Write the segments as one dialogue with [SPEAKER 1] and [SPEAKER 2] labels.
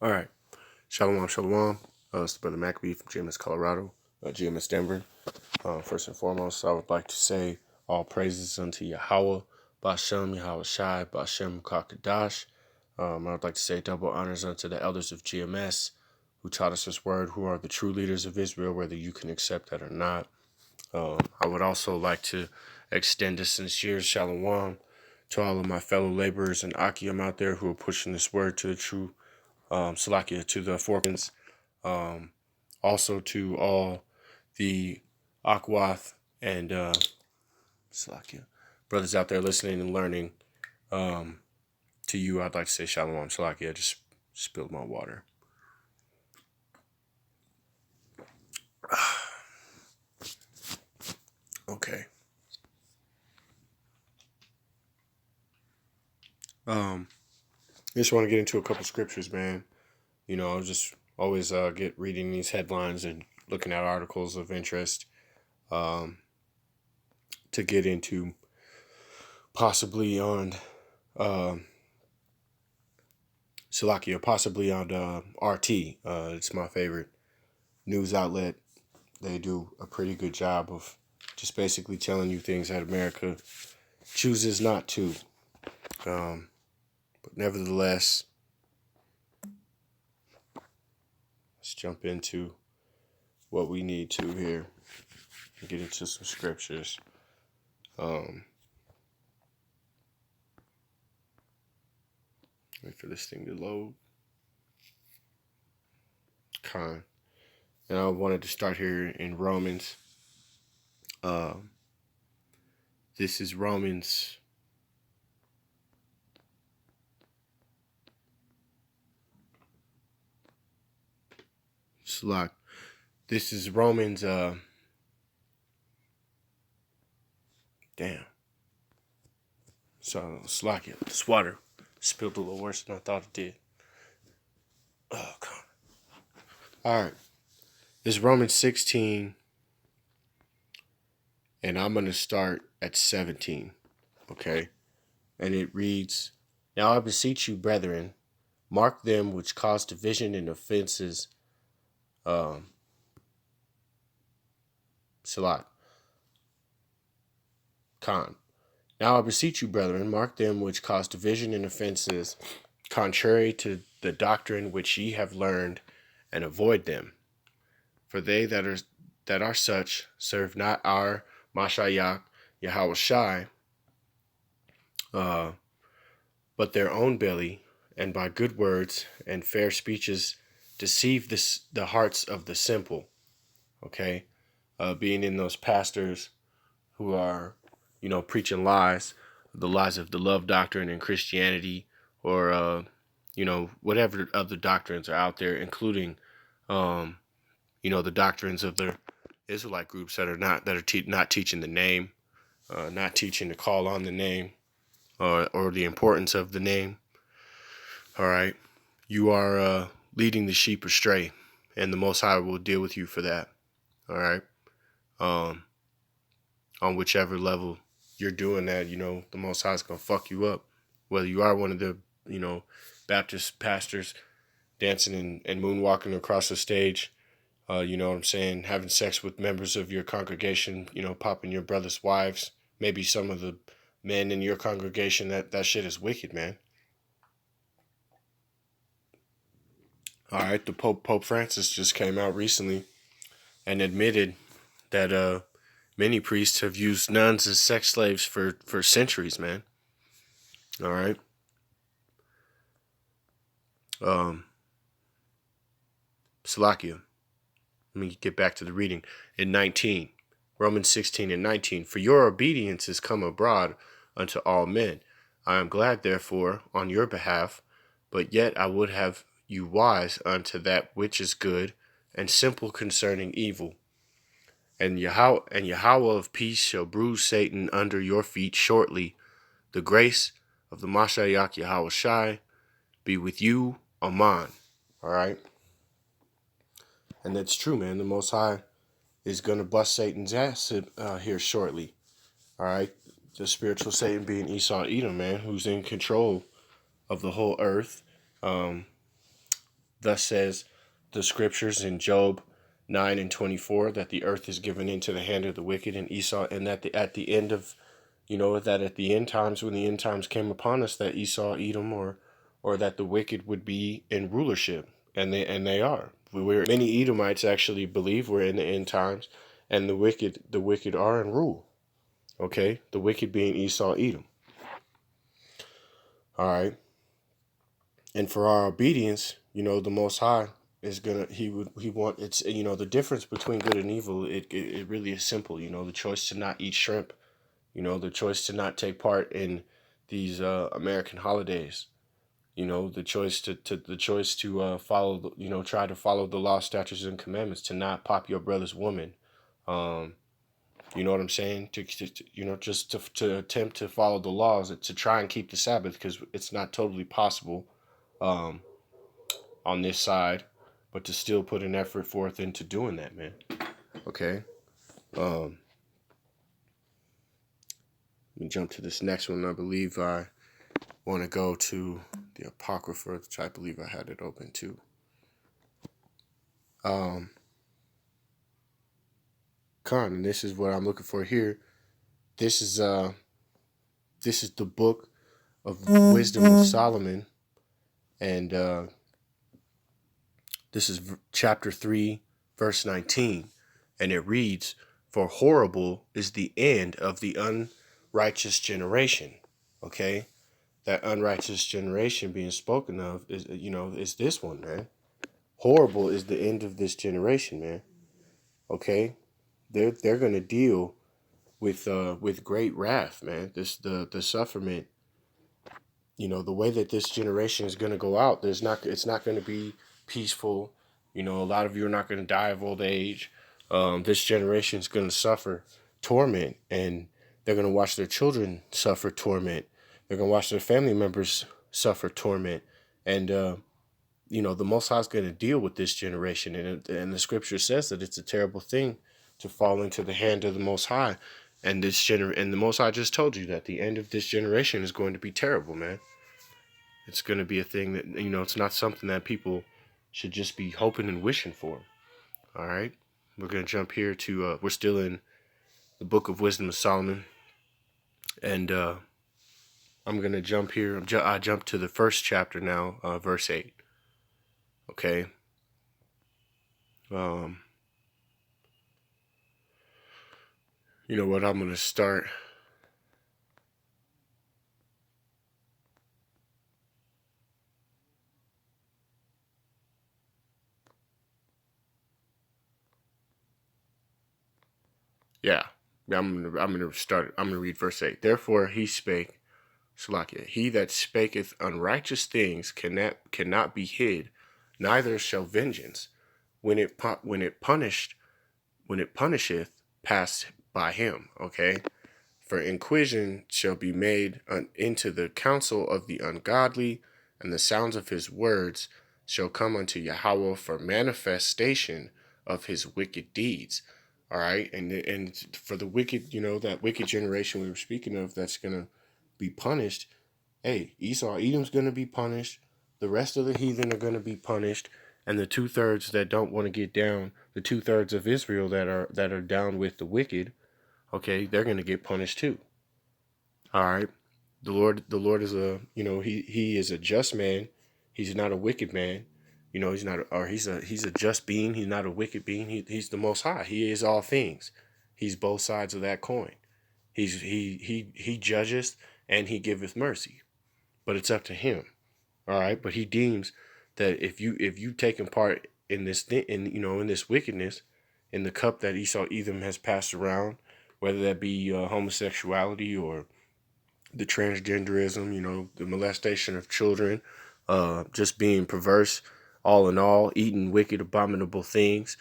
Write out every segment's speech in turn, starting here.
[SPEAKER 1] All right. Shalom, shalom. It's the brother Maccabee from GMS Colorado, GMS Denver. First and foremost, I would like to say all praises unto Yahweh, Bashem, Yahweh Shai, Bashem, Kakadash. I would like to say double honors unto the elders of GMS who taught us this word, who are the true leaders of Israel, whether you can accept that or not. I would also like to extend a sincere shalom to all of my fellow laborers and Akim out there who are pushing this word to the true Salakia, to the Forkins, also to all the Akwath and Salakia brothers out there listening and learning. To you, I'd like to say Shalom, Salakia. I just spilled my water. Okay. I just want to get into a couple scriptures, man. You know, I just always get reading these headlines and looking at articles of interest to get into possibly on Salakia, possibly on RT. It's my favorite news outlet. They do a pretty good job of just basically telling you things that America chooses not to. But nevertheless, let's jump into what we need to here and get into some scriptures. Wait for this thing to load. And I wanted to start here in Romans. This is Romans. This is Romans. Damn. So Slack it. This water spilled a little worse than I thought it did. Oh God. All right. It's Romans 16, and I'm gonna start at 17. Okay, and it reads, "Now I beseech you, brethren, mark them which cause division and offenses." Salat. Khan. Now I beseech you, brethren, mark them which cause division and offenses, contrary to the doctrine which ye have learned, and avoid them. For they that are such serve not our Mashiach Yahweh Shai, but their own belly, and by good words and fair speeches deceive the hearts of the simple. Okay, being in those pastors who are, preaching lies, the lies of the love doctrine in Christianity, or whatever other doctrines are out there, including the doctrines of the Israelite groups that are not teaching the name, not teaching to call on the name, or the importance of the name. All right, you are leading the sheep astray, and the Most High will deal with you for that. All right, on whichever level you're doing that, the Most High is gonna fuck you up. Whether you are one of the Baptist pastors dancing and moonwalking across the stage, you know what I'm saying, having sex with members of your congregation, popping your brother's wives, maybe some of the men in your congregation, that shit is wicked, man. All right, the Pope Francis just came out recently and admitted that many priests have used nuns as sex slaves for centuries, man. All right. Salakia. Let me get back to the reading. In 19, Romans 16 and 19, for your obedience is come abroad unto all men. I am glad, therefore, on your behalf, but yet I would have you wise unto that which is good, and simple concerning evil. And Yahweh of peace shall bruise Satan under your feet shortly. The grace of the Mashiach Yahweh Shai be with you. Amen. All right. And that's true, man. The Most High is going to bust Satan's ass here shortly. All right. The spiritual Satan being Esau Edom, man, who's in control of the whole earth. Thus says the scriptures in Job 9:24 that the earth is given into the hand of the wicked and Esau, and that at the end of, that at the end times, when the end times came upon us, that Esau, Edom, or that the wicked would be in rulership, and they are. Many Edomites actually believe we're in the end times, and the wicked are in rule. Okay, the wicked being Esau, Edom. All right, and for our obedience, the Most High is gonna he want it's the difference between good and evil. It really is simple. The choice to not eat shrimp. The choice to not take part in these American holidays. The choice to follow try to follow the law, statutes, and commandments, to not pop your brother's woman. You know what I'm saying? Just to attempt to follow the laws, to try and keep the Sabbath, because it's not totally possible on this side, but to still put an effort forth into doing that, man. Okay. Let me jump to this next one. I believe I want to go to the Apocrypha, which I believe I had it open too. And this is what I'm looking for here. This is the book of Wisdom of Solomon, and this is chapter 3, verse 19, and it reads, "For horrible is the end of the unrighteous generation." Okay, that unrighteous generation being spoken of is this one, man. Horrible is the end of this generation, man. Okay, they're gonna deal with great wrath, man. The sufferment, the way that this generation is gonna go out. It's not gonna be peaceful. A lot of you are not gonna die of old age. This generation is gonna suffer torment, and they're gonna watch their children suffer torment. They're gonna watch their family members suffer torment, and the Most High is going to deal with this generation, and the Scripture says that it's a terrible thing to fall into the hand of the Most High, and and the Most High just told you that the end of this generation is going to be terrible, man. It's going to be a thing that it's not something that people should just be hoping and wishing for. All right, we're going to jump here to we're still in the Book of Wisdom of Solomon, and I'm going to jump here. I jump to the first chapter now, verse 8. Okay. You know what? I'm going to start. Yeah. I'm gonna start. I'm gonna read verse 8. Therefore he spake, Salakia, he that spaketh unrighteous things cannot be hid, neither shall vengeance, when it punisheth, pass by him. Okay. For inquisition shall be made into the counsel of the ungodly, and the sounds of his words shall come unto Yahweh for manifestation of his wicked deeds. All right, and for the wicked, that wicked generation we were speaking of, that's gonna be punished. Hey, Esau, Edom's gonna be punished. The rest of the heathen are gonna be punished, and the 2/3 that don't want to get down, the 2/3 of Israel that are down with the wicked, okay, they're gonna get punished too. All right, the Lord is he is a just man. He's not a wicked man. He's not, or he's a just being. He's not a wicked being. He's the Most High. He is all things. He's both sides of that coin. He judgeth and he giveth mercy, but it's up to him. All right, but he deems that if you taken part in this thing, in this wickedness, in the cup that Esau Edom has passed around, whether that be homosexuality or the transgenderism, the molestation of children, just being perverse, all in all, eating wicked, abominable things,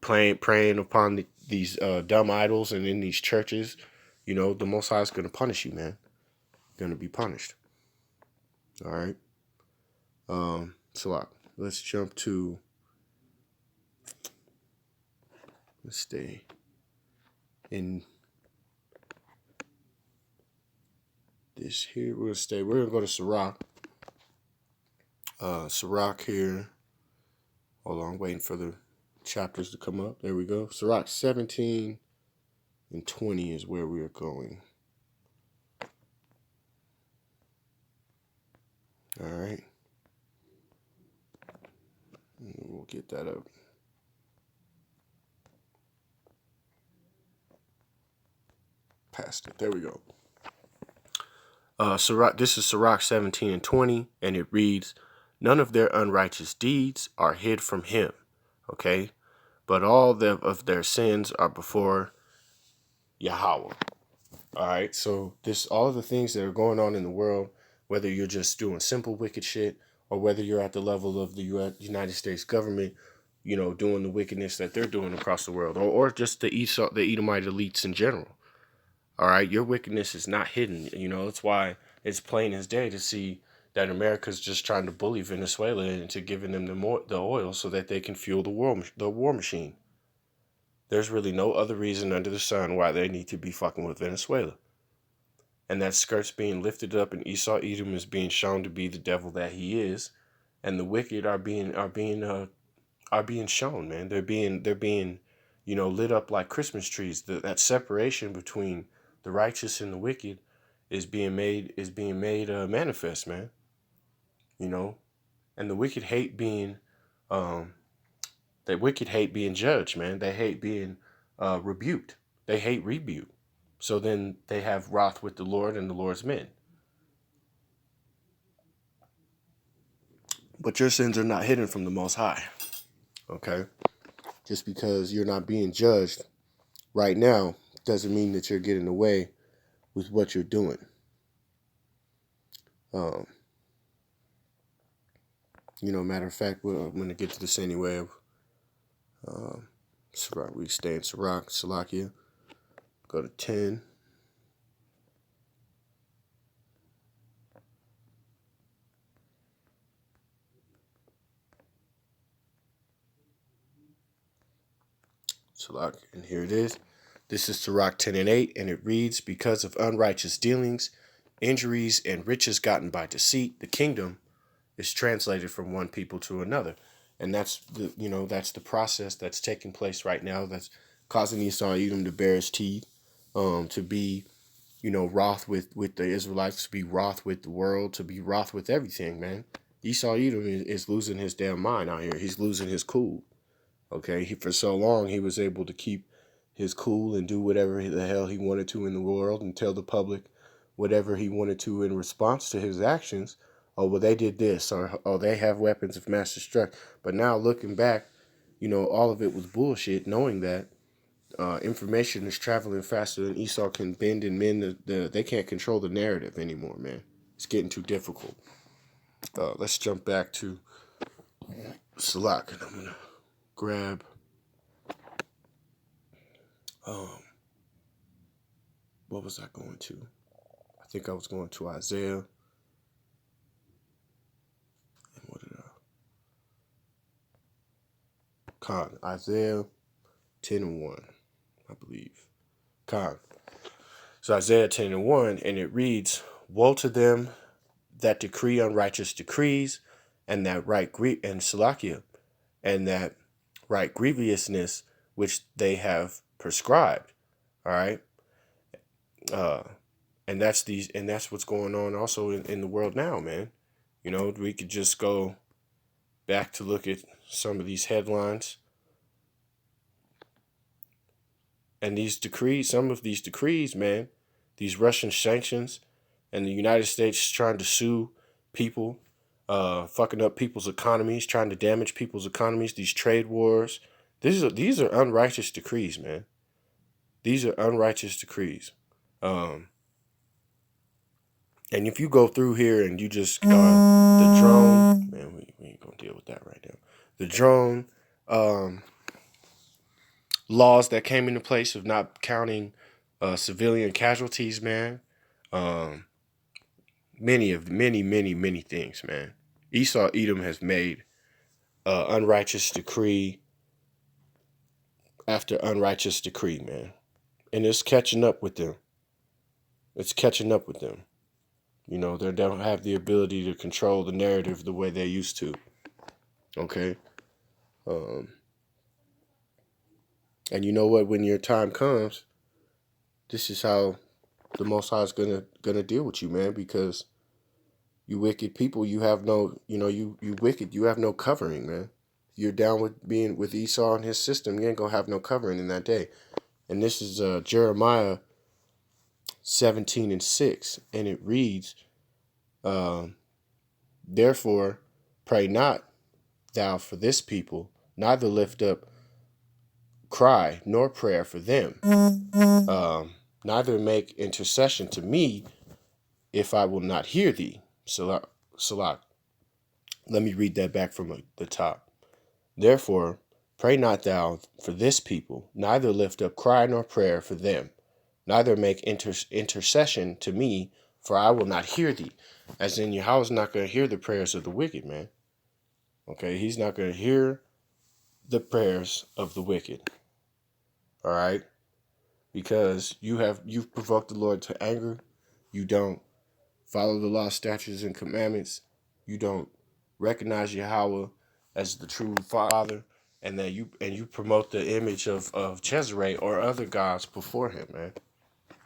[SPEAKER 1] preying upon these dumb idols, and in these churches, the Most High is going to punish you, man. Going to be punished. All right. So let's jump to. Let's stay in this here. We're gonna go to Sirach. Sirach here. Hold on, I'm waiting for the chapters to come up. There we go. Sirach 17 and 20 is where we are going. All right. We'll get that up. Past it. There we go. This is Sirach 17 and 20, and it reads, "None of their unrighteous deeds are hid from him." Okay? But all of their sins are before Yahweh. All right? So all of the things that are going on in the world, whether you're just doing simple wicked shit or whether you're at the level of the United States government, doing the wickedness that they're doing across the world, or just the Edomite elites in general. All right, your wickedness is not hidden. That's why it's plain as day to see that America's just trying to bully Venezuela into giving them the oil so that they can fuel the war machine. There's really no other reason under the sun why they need to be fucking with Venezuela. And that skirt's being lifted up, and Esau Edom is being shown to be the devil that he is, and the wicked are being shown, man. They're being lit up like Christmas trees. That separation between the righteous and the wicked is being made manifest, man. And the wicked hate being judged, man. They hate being rebuked. They hate rebuke. So then they have wrath with the Lord and the Lord's men. But your sins are not hidden from the Most High. Okay? Just because you're not being judged right now doesn't mean that you're getting away with what you're doing. Matter of fact, I'm going to get to this anyway. We stay in Salakia. Go to 10. Sirach, and here it is. This is Sirach 10 and 8, and it reads, "Because of unrighteous dealings, injuries, and riches gotten by deceit, the kingdom is translated from one people to another." And that's the process that's taking place right now. That's causing Esau Edom to bare his teeth, to be, wroth with the Israelites, to be wroth with the world, to be wroth with everything, man. Esau Edom is losing his damn mind out here. He's losing his cool. Okay, for so long he was able to keep his cool and do whatever the hell he wanted to in the world and tell the public whatever he wanted to in response to his actions. Oh, well, they did this, or oh, they have weapons of mass destruction. But now looking back, all of it was bullshit, knowing that information is traveling faster than Esau can bend and mend. They can't control the narrative anymore, man. It's getting too difficult. Let's jump back to Salak, and I'm going to grab what was I going to? I think I was going to Isaiah. And what did Isaiah 10 and 1, I believe. So Isaiah 10 and 1, and it reads, "Woe to them that decree unrighteous decrees, and that right and Salakia, and that right grievousness which they have prescribed." All right. And that's what's going on also in the world now, man. We could just go back to look at some of these headlines. And some of these decrees, man, these Russian sanctions, and the United States trying to sue people, fucking up people's economies, trying to damage people's economies, these trade wars. These are unrighteous decrees, man. These are unrighteous decrees. And if you go through here and you just the drone, man, we ain't gonna deal with that right now. The drone laws that came into place of not counting civilian casualties, man. Many things, man. Esau Edom has made unrighteous decree after unrighteous decree, man. And it's catching up with them. They don't have the ability to control the narrative the way they used to. Okay. Um, and you know what? When your time comes, this is how the Most High is gonna deal with you, man. Because you wicked people, you have no, you wicked, you have no covering, man. You're down with being with Esau and his system. You ain't gonna have no covering in that day. And this is Jeremiah 17:6, and it reads, "Therefore, pray not thou for this people, neither lift up cry nor prayer for them, neither make intercession to me, if I will not hear thee." Salah. Let me read that back from the top. "Therefore, pray not thou for this people, neither lift up cry nor prayer for them, neither make intercession to me, for I will not hear thee." As in, Yahweh's not going to hear the prayers of the wicked, man. Okay, he's not going to hear the prayers of the wicked. All right, because you've provoked the Lord to anger. You don't follow the law, statutes, and commandments. You don't recognize Yahweh as the true Father, and that you promote the image of Cesare or other gods before him, man.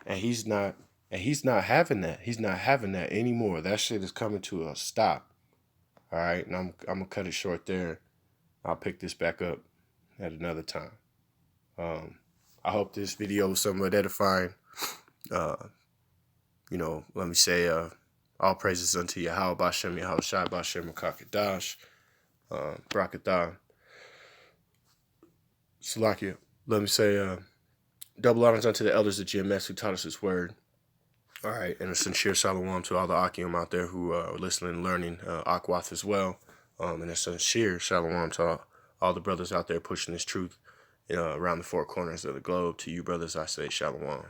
[SPEAKER 1] And he's not having that. He's not having that anymore. That shit is coming to a stop. All right, and I'm gonna cut it short there. I'll pick this back up at another time. I hope this video was somewhat edifying. Let me say all praises unto Yahweh, Bashem, Yahweh Shai, Bashem, Makakadash, Brakatah, Salakia. Let me say double honors unto the elders of GMS who taught us his word. All right, and a sincere shalom to all the Akim out there who are listening and learning Akwath as well. And a sincere shalom to all the brothers out there pushing this truth around the four corners of the globe. To you brothers, I say shalom.